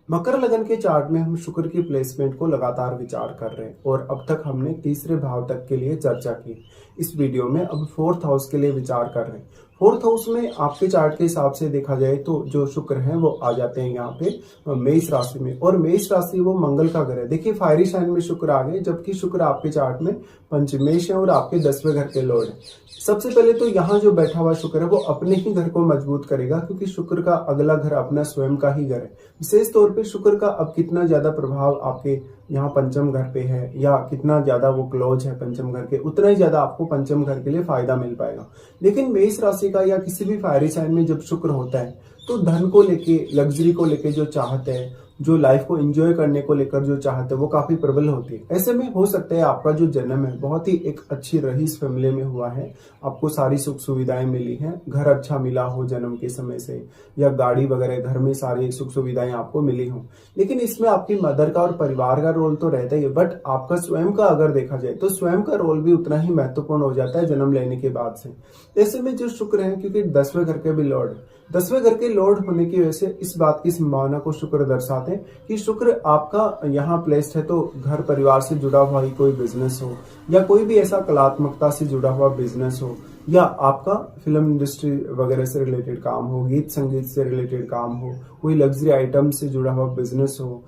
मकर लगन के चार्ट में हम शुक्र की प्लेसमेंट को लगातार विचार कर रहे हैं और अब तक हमने तीसरे भाव तक के लिए चर्चा की। इस वीडियो में अब फोर्थ हाउस के लिए विचार कर रहे हैं। फोर्थ हाउस में आपके चार्ट के हिसाब से देखा जाए तो जो शुक्र है वो आ जाते हैं यहाँ पे मेष राशि में, और मेष राशि वो मंगल का घर है। देखिए फायरी साइन में शुक्र आ गए, जबकि शुक्र आपके चार्ट में पंचमेश है और आपके 10वें घर के लॉर्ड है। सबसे पहले तो यहाँ जो बैठा हुआ शुक्र है वो अपने ही घर को मजबूत करेगा, क्योंकि शुक्र का अगला घर अपना स्वयं का ही घर है। विशेष तौर पे शुक्र का अब कितना ज्यादा प्रभाव आपके यहाँ पंचम घर पे है या कितना ज्यादा वो क्लोज है पंचम घर के, उतना ही ज्यादा आपको पंचम घर के लिए फायदा मिल पाएगा। लेकिन मेष राशि का या किसी भी फायरी साइन में जब शुक्र होता है तो धन को लेके, लग्जरी को लेके जो चाहते हैं, जो लाइफ को एंजॉय करने को लेकर जो चाहते हैं, वो काफी प्रबल होती है। ऐसे में हो सकता है आपका जो जन्म है बहुत ही एक अच्छी रईस फैमिली में हुआ है, आपको सारी सुख सुविधाएं मिली हैं, घर अच्छा मिला हो जन्म के समय से, या गाड़ी वगैरह घर में सारी सुख सुविधाएं आपको मिली हो। लेकिन इसमें आपकी मदर का और परिवार का रोल तो रहता ही है, बट आपका स्वयं का अगर देखा जाए तो स्वयं का रोल भी उतना ही महत्वपूर्ण हो जाता है जन्म लेने के बाद से। ऐसे में जो शुक्र है, क्योंकि 10वें घर के भी लॉर्ड, 10वें घर के लॉर्ड होने की वजह से इस बात की संभावना को शुक्र दर्शाते हैं कि शुक्र आपका यहाँ प्लेस्ड है, तो घर परिवार से जुड़ा हुआ ही कोई बिजनेस हो, या कोई भी ऐसा कलात्मकता से जुड़ा हुआ बिजनेस हो, या आपका फिल्म इंडस्ट्री वगैरह से रिलेटेड काम हो, गीत संगीत से रिलेटेड काम हो, कोई लग्जरी आइटम से जुड़ा हुआ बिजनेस हो,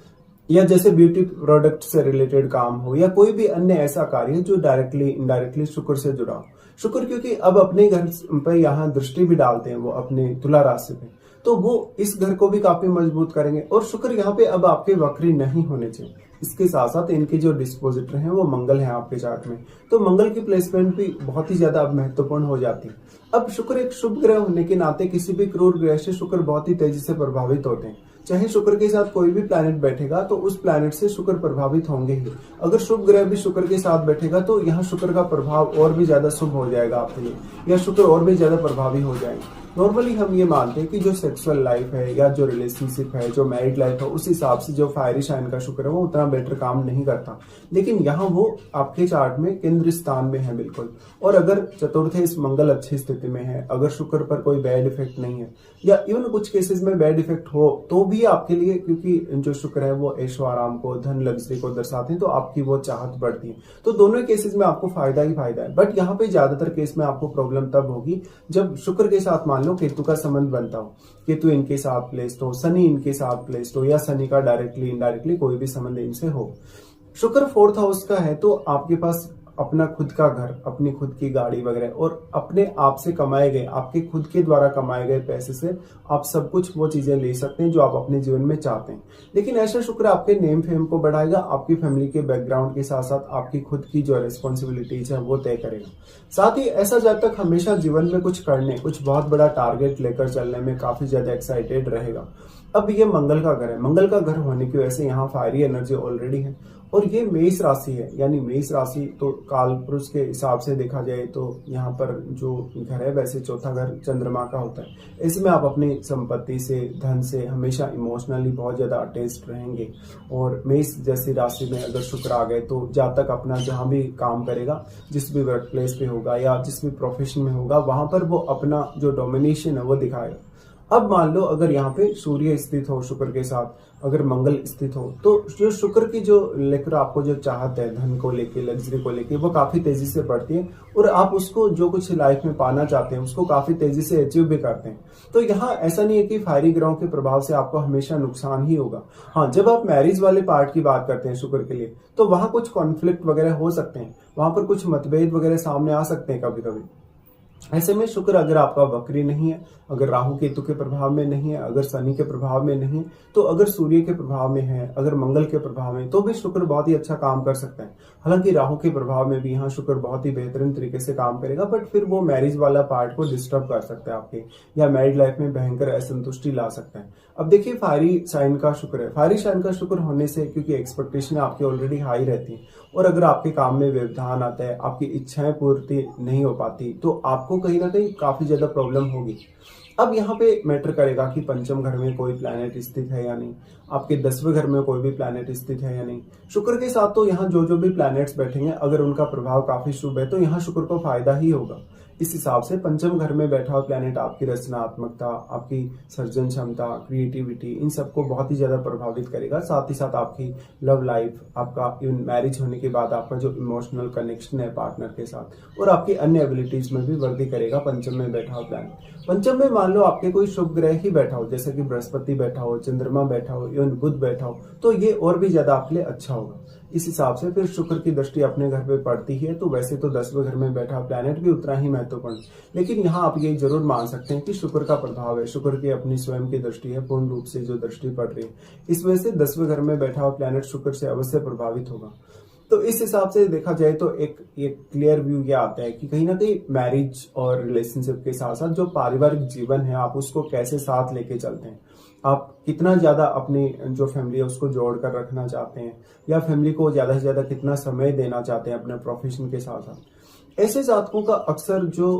या जैसे ब्यूटी प्रोडक्ट से रिलेटेड काम हो, या कोई भी अन्य ऐसा कार्य जो डायरेक्टली इनडायरेक्टली शुक्र से जुड़ा हो। शुक्र क्योंकि अब अपने घर पर यहाँ दृष्टि भी डालते हैं वो अपने तुला राशि पे, तो वो इस घर को भी काफी मजबूत करेंगे। और शुक्र यहाँ पे अब आपके वक्री नहीं होने चाहिए। इसके साथ साथ इनके जो डिस्पोजिटर हैं वो मंगल है आपके चार्ट में, तो मंगल की प्लेसमेंट भी बहुत ही ज्यादा अब महत्वपूर्ण हो जाती है। अब शुक्र एक शुभ ग्रह होने के नाते किसी भी क्रूर ग्रह से शुक्र बहुत ही तेजी से प्रभावित होते हैं। चाहे शुक्र के साथ कोई भी प्लैनेट बैठेगा तो उस प्लैनेट से शुक्र प्रभावित होंगे ही। अगर शुभ ग्रह भी शुक्र के साथ बैठेगा तो यहाँ शुक्र का प्रभाव और भी ज्यादा शुभ हो जाएगा आपके लिए, या शुक्र और भी ज्यादा प्रभावी हो जाएंगे। नॉर्मली हम ये मानते हैं कि जो सेक्सुअल लाइफ है या जो रिलेशनशिप है, जो मैरिड लाइफ है, उस हिसाब से जो फायरी साइन का शुक्र है वो उतना बेटर काम नहीं करता। लेकिन यहाँ वो आपके चार्ट में केंद्र स्थान में है बिल्कुल। और अगर चतुर्थे इस मंगल अच्छी स्थिति में है, अगर शुक्र पर कोई बैड इफेक्ट नहीं है, या इवन कुछ केसेस में बैड इफेक्ट हो तो भी आपके लिए, क्योंकि जो शुक्र है वो ऐशो आराम को, धन लग्जरी को दर्शाते हैं, तो आपकी वो चाहत बढ़ती है। तो दोनों केसेस में आपको फायदा ही फायदा है। बट यहाँ पे ज्यादातर केस में आपको प्रॉब्लम तब होगी जब शुक्र के साथ मान लो केतु का संबंध बनता हो, केतु इनके साथ प्लेस्ड हो, शनि इनके साथ प्लेस्ड हो, या शनि का डायरेक्टली इनडायरेक्टली कोई भी संबंध इनसे हो। शुक्र फोर्थ हाउस का है तो आपके पास अपना खुद का घर, अपनी खुद की गाड़ी वगैरह, और अपने आप से कमाए गए, आपके खुद के द्वारा कमाए गए पैसे से आप सब कुछ वो चीजें ले सकते हैं जो आप अपने जीवन में चाहते हैं। लेकिन ऐसा शुक्र आपके नेम फेम को बढ़ाएगा, आपकी फैमिली के बैकग्राउंड के साथ साथ आपकी खुद की जो रिस्पॉन्सिबिलिटीज है वो तय करेगा। साथ ही ऐसा जातक हमेशा जीवन में कुछ करने, कुछ बहुत बड़ा टारगेट लेकर चलने में काफी ज्यादा एक्साइटेड रहेगा। अब ये मंगल का घर है, मंगल का घर होने की वजह से यहाँ फायरी एनर्जी ऑलरेडी है, और ये मेष राशि है, यानी मेष राशि तो काल पुरुष के हिसाब से देखा जाए तो यहाँ पर जो घर है वैसे चौथा घर चंद्रमा का होता है। इसमें आप अपनी संपत्ति से, धन से हमेशा इमोशनली बहुत ज्यादा अटैच्ड रहेंगे। और मेष जैसी राशि में अगर शुक्र आ गए तो जातक अपना जहां भी काम करेगा, जिस भी वर्क प्लेस पे होगा या जिस भी प्रोफेशन में होगा, वहां पर वो अपना जो डोमिनेशन है वो दिखाएगा। अब मान लो अगर यहाँ पे सूर्य स्थित हो शुक्र के साथ, अगर मंगल स्थित हो, तो जो शुक्र की जो लेकर आपको जो चाहत है धन को लेके, लग्जरी को लेके, वो काफी तेजी से बढ़ती है, और आप उसको जो कुछ लाइफ में पाना चाहते हैं उसको काफी तेजी से अचीव भी करते हैं। तो यहाँ ऐसा नहीं है कि फायरी ग्रहों के प्रभाव से आपको हमेशा नुकसान ही होगा। हाँ, जब आप मैरिज वाले पार्ट की बात करते हैं शुक्र के लिए, तो वहां कुछ कॉन्फ्लिक्ट वगैरह हो सकते हैं, वहां पर कुछ मतभेद वगैरह सामने आ सकते हैं कभी कभी। ऐसे में शुक्र अगर आपका वक्री नहीं है, अगर राहु केतु के प्रभाव में नहीं है, अगर शनि के प्रभाव में नहीं है, तो अगर सूर्य के प्रभाव में है, अगर मंगल के प्रभाव में, तो भी शुक्र बहुत ही अच्छा काम कर सकता है। हालांकि राहु के प्रभाव में भी यहाँ शुक्र बहुत ही बेहतरीन तरीके से काम करेगा, बट फिर वो मैरिज वाला पार्ट को डिस्टर्ब कर सकता है आपके, या मैरिड लाइफ में भयंकर असंतुष्टि ला सकता है। अब देखिए फायरी साइन का शुक्र है, फायरी साइन का शुक्र होने से, क्योंकि एक्सपेक्टेशन आपकी ऑलरेडी हाई रहती है, और अगर आपके काम में व्यवधान आता है, आपकी इच्छाएं पूर्ति नहीं हो पाती, तो आपको कहीं ना कहीं काफी ज्यादा प्रॉब्लम होगी। अब यहाँ पे मैटर करेगा कि पंचम घर में कोई प्लैनेट स्थित है या नहीं। आपके 10वें घर में कोई भी प्लैनेट स्थित है या नहीं। शुक्र के साथ तो यहाँ जो जो भी प्लैनेट्स बैठेंगे, अगर उनका प्रभाव काफी शुभ है तो यहाँ शुक्र को फायदा ही होगा। इस हिसाब से पंचम घर में बैठा हुआ प्लैनेट आपकी रचनात्मकता, आपकी सर्जन क्षमता, क्रिएटिविटी, इन सबको बहुत ही ज्यादा प्रभावित करेगा। साथ ही साथ आपकी लव लाइफ, आपका इवन मैरिज होने के बाद आपका जो इमोशनल कनेक्शन है पार्टनर के साथ, और आपकी अन्य एबिलिटीज में भी वृद्धि करेगा पंचम में बैठा हुआ प्लैनेट। पंचम में मान लो आपके कोई शुभ ग्रह ही बैठा हो, जैसे कि बृहस्पति बैठा हो, चंद्रमा बैठा हो, इवन बुध बैठा हो, तो ये और भी ज्यादा आपके लिए अच्छा होगा। इस हिसाब से फिर शुक्र की दृष्टि अपने घर पे पड़ती है, तो वैसे तो 10वें घर में बैठा प्लैनेट भी उतना ही महत्वपूर्ण, लेकिन यहाँ आप ये जरूर मान सकते हैं कि शुक्र का प्रभाव है, शुक्र की अपनी स्वयं की दृष्टि है, पूर्ण रूप से जो दृष्टि पड़ रही है, इस वजह से 10वें घर में बैठा हुआ प्लैनेट शुक्र से अवश्य प्रभावित होगा। तो इस हिसाब से देखा जाए तो एक क्लियर व्यू ये आता है कि कहीं ना कहीं मैरिज और रिलेशनशिप के साथ साथ जो पारिवारिक जीवन है, आप उसको कैसे साथ लेके चलते हैं, आप कितना ज्यादा अपनी जो फैमिली है उसको जोड़ कर रखना चाहते हैं, या फैमिली को ज्यादा से ज्यादा कितना समय देना चाहते हैं अपने प्रोफेशन के साथ साथ। ऐसे जातकों का अक्सर जो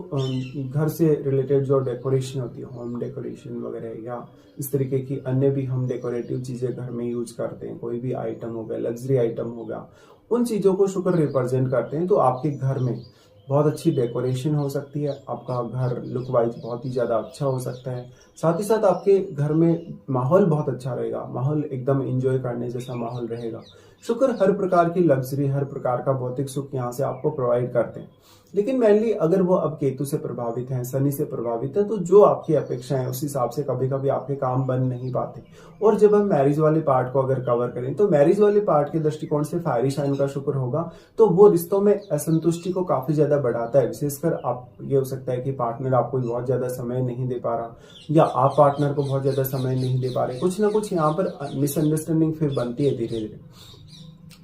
घर से रिलेटेड जो डेकोरेशन होती है, होम डेकोरेशन वगैरह, या इस तरीके की अन्य भी हम डेकोरेटिव चीजें घर में यूज करते हैं, कोई भी आइटम हो गया, लग्जरी आइटम हो गया, उन चीजों को शुक्र रिप्रेजेंट करते हैं। तो आपके घर में बहुत अच्छी डेकोरेशन हो सकती है, आपका घर लुक वाइज बहुत ही ज्यादा अच्छा हो सकता है। साथ ही साथ आपके घर में माहौल बहुत अच्छा रहेगा, माहौल एकदम एंजॉय करने जैसा माहौल रहेगा। शुक्र हर प्रकार की लग्जरी, हर प्रकार का भौतिक सुख यहाँ से आपको प्रोवाइड करते हैं। लेकिन मेनली अगर वो अब केतु से प्रभावित हैं, शनि से प्रभावित है, तो जो आपकी अपेक्षा है उस हिसाब से कभी कभी आपके काम बन नहीं पाते। और जब हम मैरिज वाले पार्ट को अगर कवर करें, तो मैरिज वाले पार्ट के दृष्टिकोण से फायरी साइन का शुक्र होगा, तो वो रिश्तों में असंतुष्टि को काफी ज्यादा बढ़ाता है। विशेषकर आप ये हो सकता है कि पार्टनर आपको बहुत ज्यादा समय नहीं दे पा रहा, या आप पार्टनर को बहुत ज्यादा समय नहीं दे पा रहे, कुछ ना कुछ यहाँ पर मिसअंडरस्टैंडिंग फिर बनती है धीरे धीरे।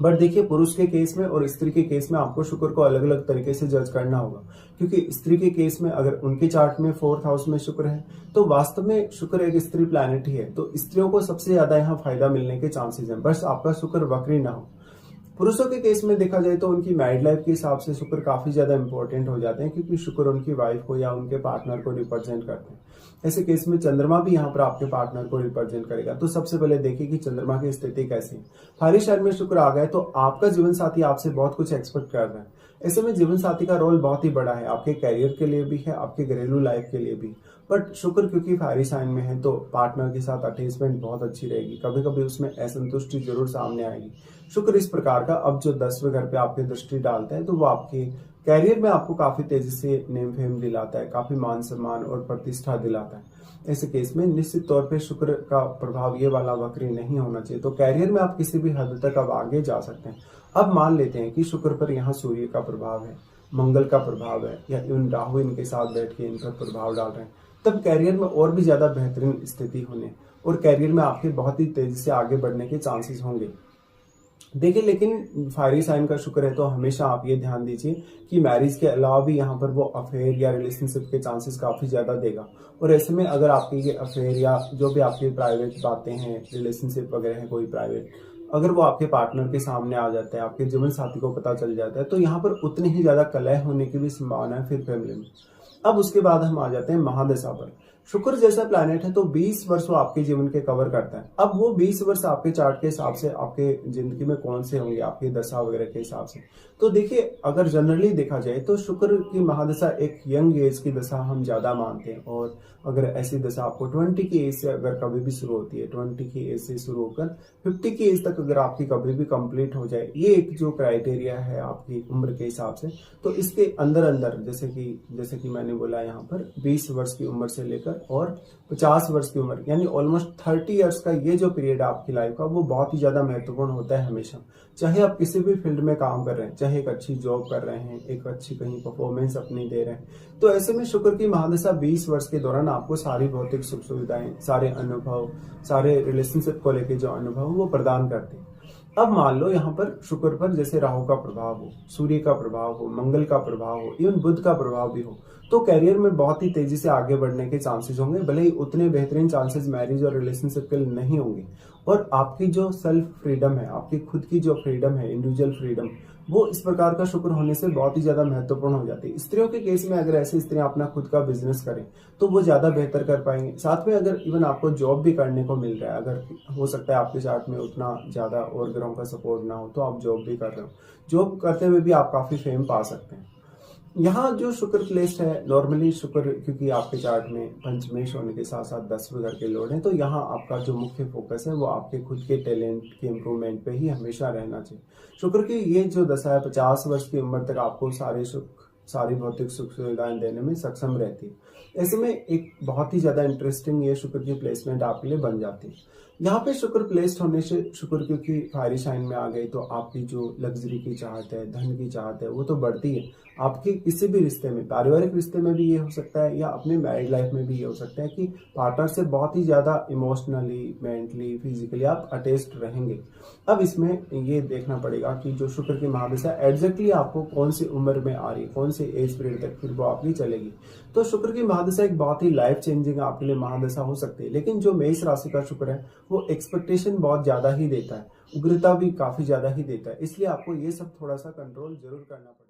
बट देखिए, पुरुष के केस में और स्त्री के केस में आपको शुक्र को अलग अलग तरीके से जज करना होगा, क्योंकि स्त्री के केस में अगर उनके चार्ट में 4th हाउस में शुक्र है, तो वास्तव में शुक्र एक स्त्री प्लैनेट ही है, तो स्त्रियों को सबसे ज्यादा यहाँ फायदा मिलने के चांसेस हैं, बस आपका शुक्र वक्री ना हो। पुरुषों के केस में देखा जाए तो उनकी मैरिड लाइफ के हिसाब से शुक्र काफी ज्यादा इंपॉर्टेंट हो जाते हैं, क्योंकि शुक्र उनकी वाइफ को या उनके पार्टनर को रिप्रेजेंट करते हैं। ऐसे केस में चंद्रमा भी यहाँ पर आपके पार्टनर को रिप्रेजेंट करेगा। तो सबसे पहले देखिए कि चंद्रमा की स्थिति कैसी है। फायरी साइन में शुक्र आ गए तो आपका जीवन साथी आपसे बहुत कुछ एक्सपेक्ट कर रहा है। ऐसे में जीवन साथी का रोल बहुत ही बड़ा है, आपके कैरियर के लिए भी है, आपके घरेलू लाइफ के लिए भी। बट शुक्र क्योंकि फायरी साइन में है, तो पार्टनर के साथ अटैचमेंट बहुत अच्छी रहेगी, कभी कभी उसमें असंतुष्टि जरूर सामने आएगी। शुक्र इस प्रकार का अब जो 10वें घर पे आपकी दृष्टि डालता है, तो वो आपके कैरियर में आपको काफी तेजी से नेम फेम दिलाता है, काफी मान सम्मान और प्रतिष्ठा दिलाता है। ऐसे केस में निश्चित तौर पे शुक्र का प्रभाव ये वाला वक्री नहीं होना चाहिए, तो कैरियर में आप किसी भी हद तक अब आगे जा सकते हैं। अब मान लेते हैं कि शुक्र पर यहाँ सूर्य का प्रभाव है, मंगल का प्रभाव है, या इन राहु इनके साथ बैठ के इन पर प्रभाव डाल रहे हैं, तब कैरियर में और भी ज्यादा बेहतरीन स्थिति होने और कैरियर में आपके बहुत ही तेजी से आगे बढ़ने के चांसेस होंगे। देखिए, लेकिन फायरी साइन का शुक्र है, तो हमेशा आप ये ध्यान दीजिए कि मैरिज के अलावा भी यहाँ पर वो अफेयर या रिलेशनशिप के चांसेस काफी ज्यादा देगा। और ऐसे में अगर आपके ये अफेयर या जो भी आपकी प्राइवेट बातें हैं, रिलेशनशिप वगैरह है कोई प्राइवेट, अगर वो आपके पार्टनर के सामने आ जाता है, आपके जीवन साथी को पता चल जाता है, तो यहाँ पर उतनी ही ज्यादा कलह होने की भी संभावना है फिर फैमिली में। अब उसके बाद हम आ जाते हैं महादशा पर। शुक्र जैसा प्लैनेट है तो 20 वर्ष वो आपके जीवन के कवर करता है। अब वो 20 वर्ष आपके चार्ट के हिसाब से आपके जिंदगी में कौन से होंगे आपकी दशा वगैरह के हिसाब से, तो देखिए, अगर जनरली देखा जाए तो शुक्र की महादशा एक यंग एज की दशा हम ज्यादा मानते हैं। और अगर ऐसी दशा आपको 20 की एज से अगर कभी भी शुरू होती है, 20 की एज से शुरू होकर 50 की एज तक अगर आपकी कभी भी कंप्लीट हो जाए, ये एक जो क्राइटेरिया है आपकी उम्र के हिसाब से, तो इसके अंदर अंदर जैसे कि मैंने बोला यहाँ पर 20 वर्ष की उम्र से लेकर और 50 वर्ष की उम्र, यानी ऑलमोस्ट 30 इयर्स का ये जो पीरियड है आपकी लाइफ का, वो बहुत ही ज्यादा महत्वपूर्ण होता है हमेशा। चाहे आप किसी भी फील्ड में काम कर रहे हैं, चाहे एक अच्छी जॉब कर रहे हैं, एक अच्छी कहीं परफॉर्मेंस अपनी दे रहे हैं, तो ऐसे में शुक्र की महादशा 20 वर्ष के दौरान आपको सारी भौतिक सुख सुविधाएं, सारे अनुभव, सारे रिलेशनशिप को लेके जो अनुभव वो प्रदान करते हैं। अब मान लो यहाँ पर शुक्र पर जैसे राहु का प्रभाव हो, सूर्य का प्रभाव हो, मंगल का प्रभाव हो, इवन बुध का प्रभाव भी हो, तो कैरियर में बहुत ही तेजी से आगे बढ़ने के चांसेस होंगे, भले ही उतने बेहतरीन चांसेस मैरिज और रिलेशनशिप के लिए नहीं होंगे। और आपकी जो सेल्फ फ्रीडम है, आपकी खुद की जो फ्रीडम है, इंडिविजुअल फ्रीडम, वो इस प्रकार का शुक्र होने से बहुत ही ज्यादा महत्वपूर्ण हो जाती है। स्त्रियों के केस में अगर ऐसी स्त्रियां अपना खुद का बिजनेस करें तो वो ज्यादा बेहतर कर पाएंगे। साथ में अगर इवन आपको जॉब भी करने को मिल रहा है, अगर हो सकता है आपके चार्ट में उतना ज्यादा और ग्रहों का सपोर्ट ना हो तो आप जॉब भी कर रहे हो, जॉब करते हुए भी आप काफी फेम पा सकते हैं। यहाँ जो शुक्र प्लेस्ड है, नॉर्मली शुक्र क्योंकि आपके चार्ट में पंचमेश होने के साथ साथ 10वें घर के लॉर्ड हैं, तो यहाँ आपका जो मुख्य फोकस है वो आपके खुद के टैलेंट के इम्प्रूवमेंट पे ही हमेशा रहना चाहिए। शुक्र की ये जो दशा है 50 वर्ष की उम्र तक आपको सारी भौतिक सुख सुविधाएं देने में सक्षम रहती है। ऐसे में एक बहुत ही ज्यादा इंटरेस्टिंग ये शुक्र की प्लेसमेंट आपके लिए बन जाती है। यहाँ पे शुक्र प्लेस्ड होने से, शुक्र क्योंकि फायरी साइन में आ गई, तो आपकी जो लग्जरी की चाहत है, धन की चाहत है, वो तो बढ़ती है। आपके किसी भी रिश्ते में, पारिवारिक रिश्ते में भी ये हो सकता है या अपने मैरिड लाइफ में भी ये हो सकता है कि पार्टनर से बहुत ही ज्यादा इमोशनली, मेंटली, फिजिकली आप अटैच्ड रहेंगे। अब इसमें ये देखना पड़ेगा कि जो शुक्र की महादशा एग्जैक्टली आपको कौन सी उम्र में आ रही है, कौन से एज पीरियड तक फिर वो आपकी चलेगी। तो शुक्र की महादशा एक बहुत ही लाइफ चेंजिंग आपके लिए महादशा हो सकती है। लेकिन जो मेष राशि का शुक्र है वो एक्सपेक्टेशन बहुत ज्यादा ही देता है, उग्रता भी काफी ज्यादा ही देता है, इसलिए आपको ये सब थोड़ा सा कंट्रोल जरूर करना पड़ेगा।